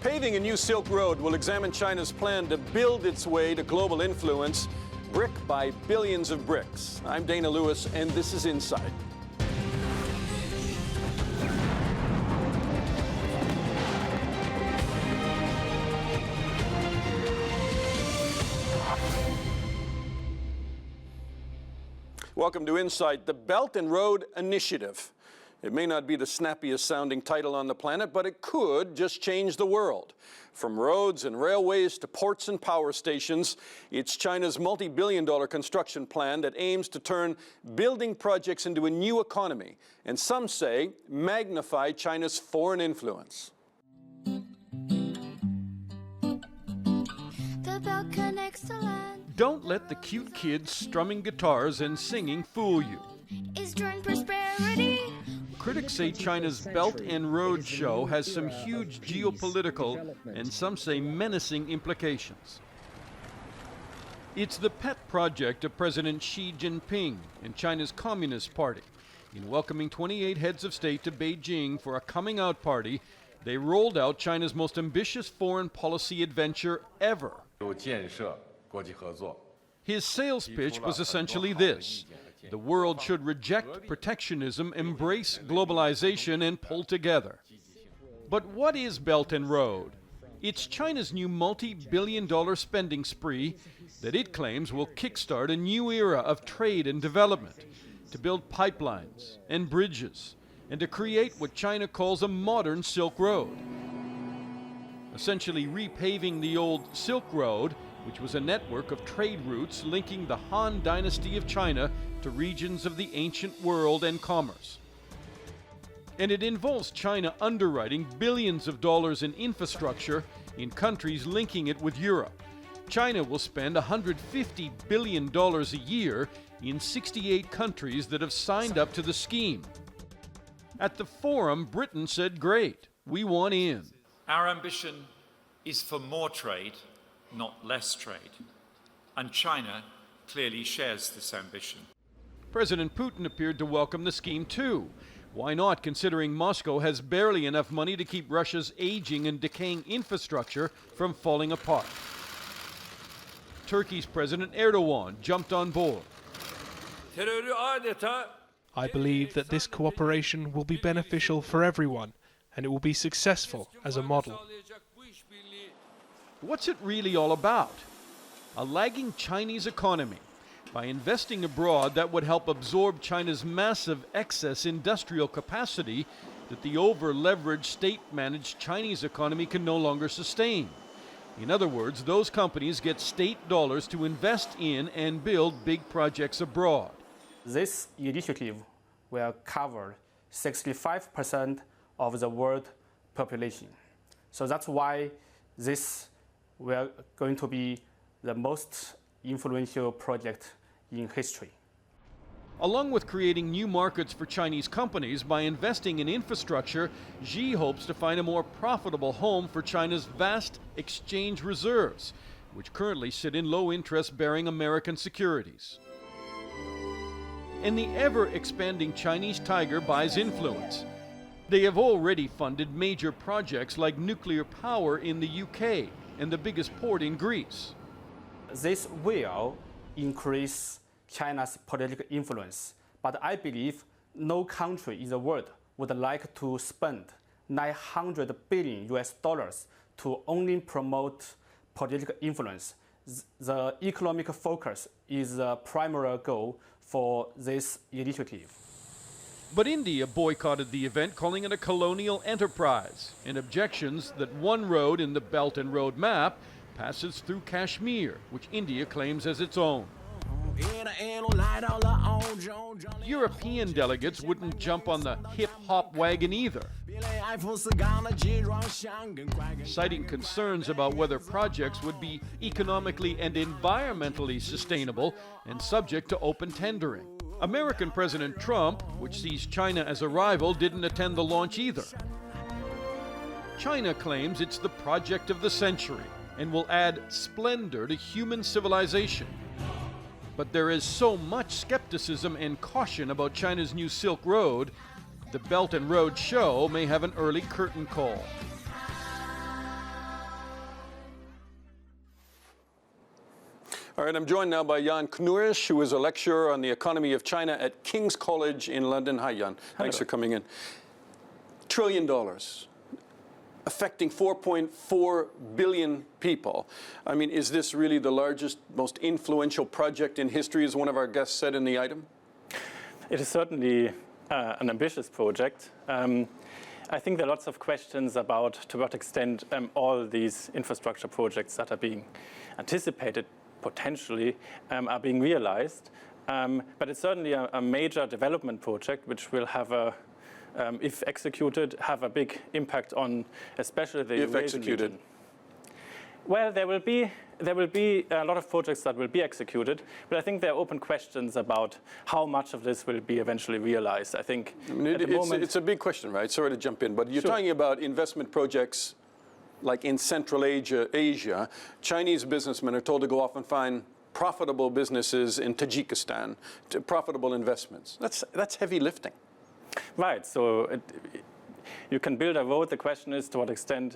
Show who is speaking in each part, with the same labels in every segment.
Speaker 1: Paving a new Silk Road will examine China's plan to build its way to global influence, brick by billions of bricks. I'm Dana Lewis, and this is Insight. Welcome to Insight. The Belt and Road Initiative. It may not be the snappiest sounding title on the planet, but it could just change the world. From roads and railways to ports and power stations, it's China's multi-billion-dollar construction plan that aims to turn building projects into a new economy, and some say magnify China's foreign influence.
Speaker 2: The belt connects the land.
Speaker 3: Don't let the cute kids strumming guitars and singing fool you.
Speaker 2: Is during prosperity.
Speaker 3: Critics say China's Belt and Road show has some huge geopolitical and some say menacing implications. It's the pet project of President Xi Jinping and China's Communist Party. In welcoming 28 heads of state to Beijing for a coming-out party, they rolled out China's most ambitious foreign policy adventure ever. His sales pitch was essentially this: the world should reject protectionism, embrace globalization, and pull together. But what is Belt and Road? It's China's new multi-billion-dollar spending spree that it claims will kickstart a new era of trade and development, to build pipelines and bridges, and to create what China calls a modern Silk Road. Essentially repaving the old Silk Road, which was a network of trade routes linking the Han Dynasty of China to regions of the ancient world and commerce. And it involves China underwriting billions of dollars in infrastructure in countries linking it with Europe. China will spend $150 billion a year in 68 countries that have signed up to the scheme. At the forum, Britain said, "Great, we want in."
Speaker 4: Our ambition is for more trade, not less trade. And China clearly shares this ambition.
Speaker 3: President Putin appeared to welcome the scheme too. Why not, considering Moscow has barely enough money to keep Russia's aging and decaying infrastructure from falling apart? Turkey's President Erdogan jumped on board.
Speaker 5: I believe that this cooperation will be beneficial for everyone, and it will be successful as a model.
Speaker 3: What's it really all about? A lagging Chinese economy. By investing abroad, that would help absorb China's massive excess industrial capacity that the over-leveraged, state-managed Chinese economy can no longer sustain. In other words, those companies get state dollars to invest in and build big projects abroad.
Speaker 6: This initiative will cover 65% of the world population. So that's why this will going to be the most influential project in history.
Speaker 3: Along with creating new markets for Chinese companies, by investing in infrastructure, Xi hopes to find a more profitable home for China's vast exchange reserves, which currently sit in low interest-bearing American securities. And the ever-expanding Chinese tiger buys influence. They have already funded major projects like nuclear power in the UK and the biggest port in Greece.
Speaker 6: This will increase China's political influence, but I believe no country in the world would like to spend $900 billion to only promote political influence. The economic focus is the primary goal for this initiative.
Speaker 3: But India boycotted the event, calling it a colonial enterprise, and objections that one road in the Belt and Road map passes through Kashmir, which India claims as its own. European delegates wouldn't jump on the hip-hop wagon either, citing concerns about whether projects would be economically and environmentally sustainable and subject to open tendering. American President Trump, which sees China as a rival, didn't attend the launch either. China claims it's the project of the century and will add splendor to human civilization. But there is so much skepticism and caution about China's new Silk Road, the Belt and Road show may have an early curtain call.
Speaker 1: All right, I'm joined now by Jan Knurisch, who is a lecturer on the economy of China at King's College in London. Hi, Jan. Thanks for coming in. $1 trillion, affecting 4.4 billion people. I mean, is this really the largest, most influential project in history, as one of our guests said in the item?
Speaker 7: It is certainly an ambitious project. I think there are lots of questions about to what extent all these infrastructure projects that are being anticipated potentially are being realized. But it's certainly a major development project which will have if executed, have a big impact on especially the Eurasian region. Well, there will be a lot of projects that will be executed, but I think there are open questions about how much of this will be eventually realized. I think at the moment
Speaker 1: it's a big question, right? Sorry to jump in, but you're talking about investment projects like in Central Asia. Chinese businessmen are told to go off and find profitable businesses in Tajikistan, profitable investments. That's heavy lifting.
Speaker 7: Right. So you can build a road. The question is to what extent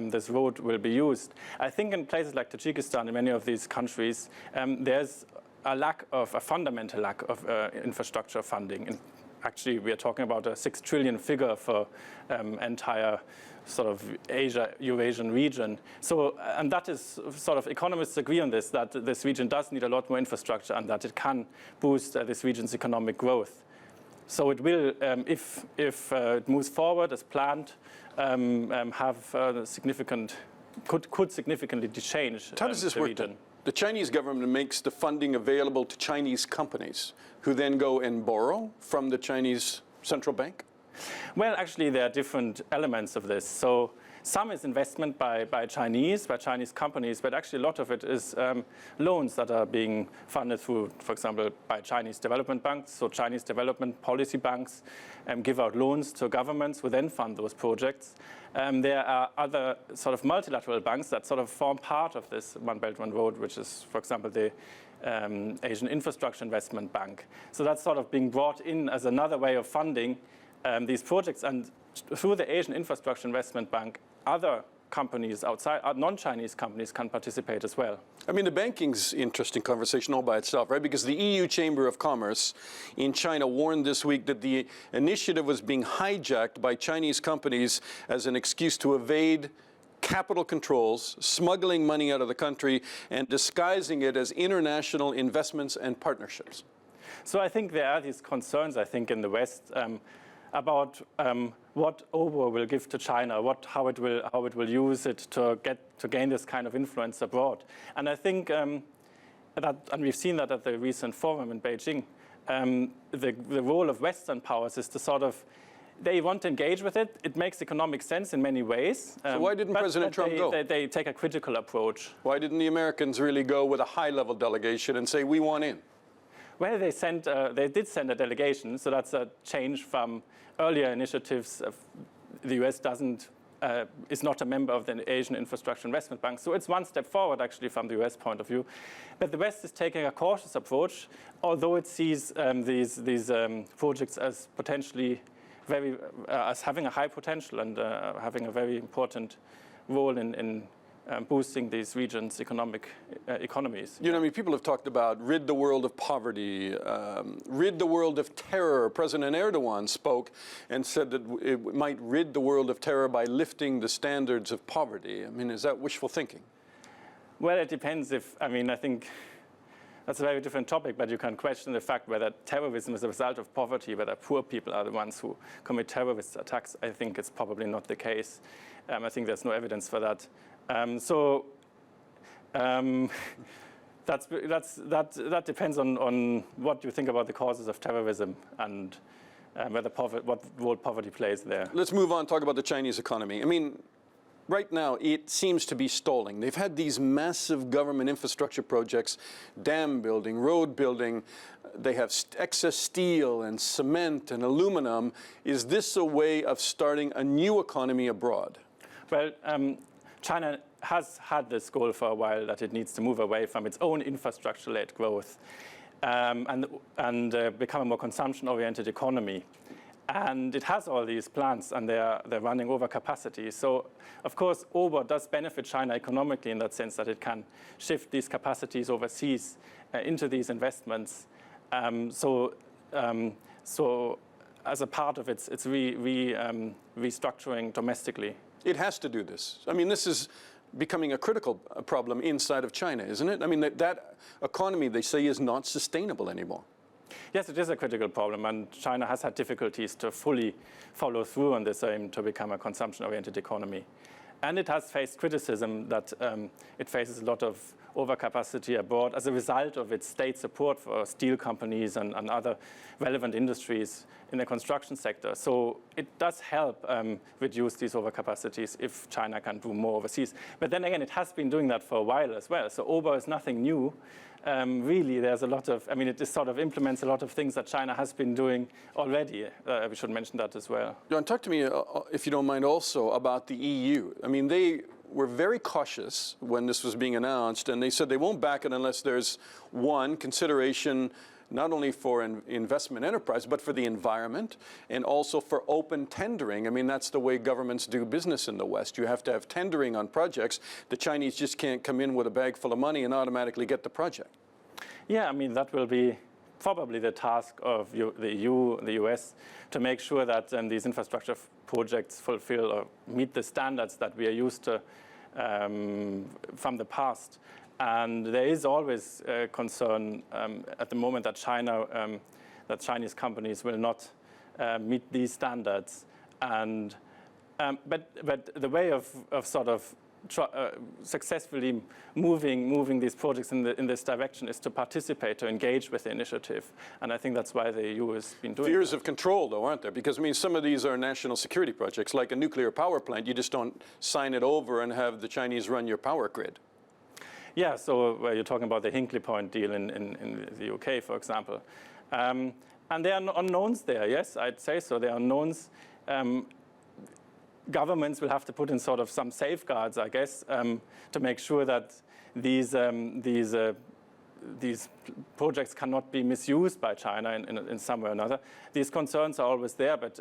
Speaker 7: this road will be used. I think in places like Tajikistan, in many of these countries, there's a fundamental lack of infrastructure funding. And actually, we are talking about a 6 trillion figure for entire sort of Eurasian region. So, and that is sort of, economists agree on this, that this region does need a lot more infrastructure and that it can boost this region's economic growth. So it will, if it moves forward as planned, have significant, could significantly change
Speaker 1: How does this
Speaker 7: the
Speaker 1: work
Speaker 7: region.
Speaker 1: then? The Chinese government makes the funding available to Chinese companies who then go and borrow from the Chinese central bank?
Speaker 7: Well, actually, there are different elements of this. So some is investment by Chinese companies, but actually a lot of it is loans that are being funded through, for example, by Chinese development banks. So Chinese development policy banks give out loans to governments who then fund those projects. There are other sort of multilateral banks that sort of form part of this One Belt, One Road, which is, for example, the Asian Infrastructure Investment Bank. So that's sort of being brought in as another way of funding these projects. And through the Asian Infrastructure Investment Bank, other companies outside, non-Chinese companies can participate as well.
Speaker 1: I mean, the banking's interesting conversation all by itself, right? Because the EU Chamber of Commerce in China warned this week that the initiative was being hijacked by Chinese companies as an excuse to evade capital controls, smuggling money out of the country, and disguising it as international investments and partnerships.
Speaker 7: So I think there are these concerns, I think, in the West about what OBOR will give to China, how it will use it to gain this kind of influence abroad. And I think and we've seen that at the recent forum in Beijing, the role of Western powers is to sort of, they want to engage with it. It makes economic sense in many ways.
Speaker 1: So why didn't President Trump go?
Speaker 7: They take a critical approach.
Speaker 1: Why didn't the Americans really go with a high-level delegation and say, we want in?
Speaker 7: Well, they did send a delegation, so that's a change from earlier initiatives. The US is not a member of the Asian Infrastructure Investment Bank, so it's one step forward actually from the US point of view. But the West is taking a cautious approach, although it sees these projects as potentially as having a high potential and having a very important role in boosting these regions' economies.
Speaker 1: You know, I mean, people have talked about rid the world of poverty, rid the world of terror. President Erdogan spoke and said that it might rid the world of terror by lifting the standards of poverty. I mean, is that wishful thinking?
Speaker 7: Well, it depends I think that's a very different topic, but you can question the fact whether terrorism is a result of poverty, whether poor people are the ones who commit terrorist attacks. I think it's probably not the case. I think there's no evidence for that. That depends on what you think about the causes of terrorism and what role poverty plays there.
Speaker 1: Let's move on, talk about the Chinese economy. I mean, right now, it seems to be stalling. They've had these massive government infrastructure projects, dam building, road building. They have excess steel and cement and aluminum. Is this a way of starting a new economy abroad?
Speaker 7: Well, China has had this goal for a while that it needs to move away from its own infrastructure-led growth and become a more consumption-oriented economy. And it has all these plants, and they're running over capacity. So, of course, OBOR does benefit China economically in that sense that it can shift these capacities overseas into these investments. So as a part of its restructuring domestically.
Speaker 1: It has to do this. I mean, this is becoming a critical problem inside of China, isn't it? I mean, that economy, they say, is not sustainable anymore.
Speaker 7: Yes, it is a critical problem, and China has had difficulties to fully follow through on this aim to become a consumption-oriented economy. And it has faced criticism that it faces a lot of overcapacity abroad as a result of its state support for steel companies and other relevant industries in the construction sector. So it does help reduce these overcapacities if China can do more overseas. But then again, it has been doing that for a while as well. So OBOR is nothing new. Really, there's a lot of, I mean, it just sort of implements a lot of things that China has been doing already. We should mention that as well.
Speaker 1: John, talk to me, if you don't mind, also about the EU. I mean, they were very cautious when this was being announced, and they said they won't back it unless there's, one, consideration not only for investment enterprise, but for the environment, and also for open tendering. I mean, that's the way governments do business in the West. You have to have tendering on projects. The Chinese just can't come in with a bag full of money and automatically get the project.
Speaker 7: Yeah, I mean, that will be probably the task of the EU, the US, to make sure that these infrastructure projects fulfill or meet the standards that we are used to from the past. And there is always a concern at the moment that that Chinese companies will not meet these standards. And but the way of sort of successfully moving these projects in this direction is to participate, to engage with the initiative. And I think that's why the EU has been doing
Speaker 1: Fears
Speaker 7: that.
Speaker 1: of control, though, aren't there? Because, I mean, some of these are national security projects, like a nuclear power plant. You just don't sign it over and have the Chinese run your power grid.
Speaker 7: Yeah, so you're talking about the Hinkley Point deal in the UK, for example. And there are unknowns there, yes, I'd say so. There are unknowns. Governments will have to put in sort of some safeguards, I guess, to make sure that these projects cannot be misused by China in some way or another. These concerns are always there, but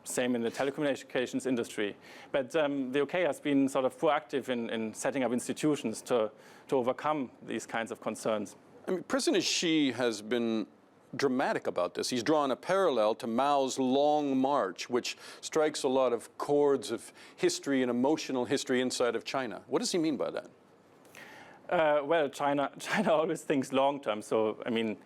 Speaker 7: same in the telecommunications industry. But the UK has been sort of proactive in setting up institutions to overcome these kinds of concerns.
Speaker 1: I mean, President Xi has been dramatic about this. He's drawn a parallel to Mao's Long March, which strikes a lot of chords of history and emotional history inside of China. What does he mean by that?
Speaker 7: Well, China always thinks long term. So, I mean,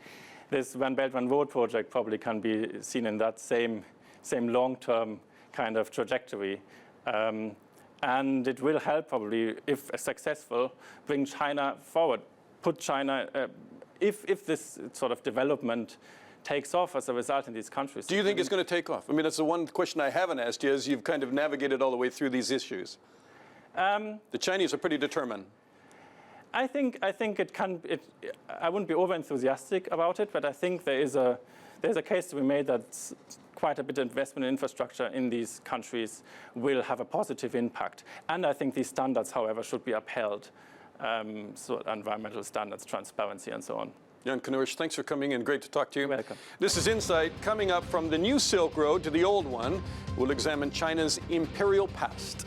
Speaker 7: this One Belt, One Road project probably can be seen in that same long term kind of trajectory. And it will help probably, if successful, bring China forward, put China, if this sort of development takes off as a result in these countries.
Speaker 1: Do you think it's going to take off? I mean, that's the one question I haven't asked you, as you've kind of navigated all the way through these issues. The Chinese are pretty determined.
Speaker 7: I think it can. I wouldn't be over enthusiastic about it, but I think there's a case to be made that quite a bit of investment in infrastructure in these countries will have a positive impact. And I think these standards, however, should be upheld. So environmental standards, transparency, and so on.
Speaker 1: Jan Knursch, thanks for coming in. Great to talk to you.
Speaker 7: You're welcome.
Speaker 1: This is Insight. Coming up, from the new Silk Road to the old one, we'll examine China's imperial past.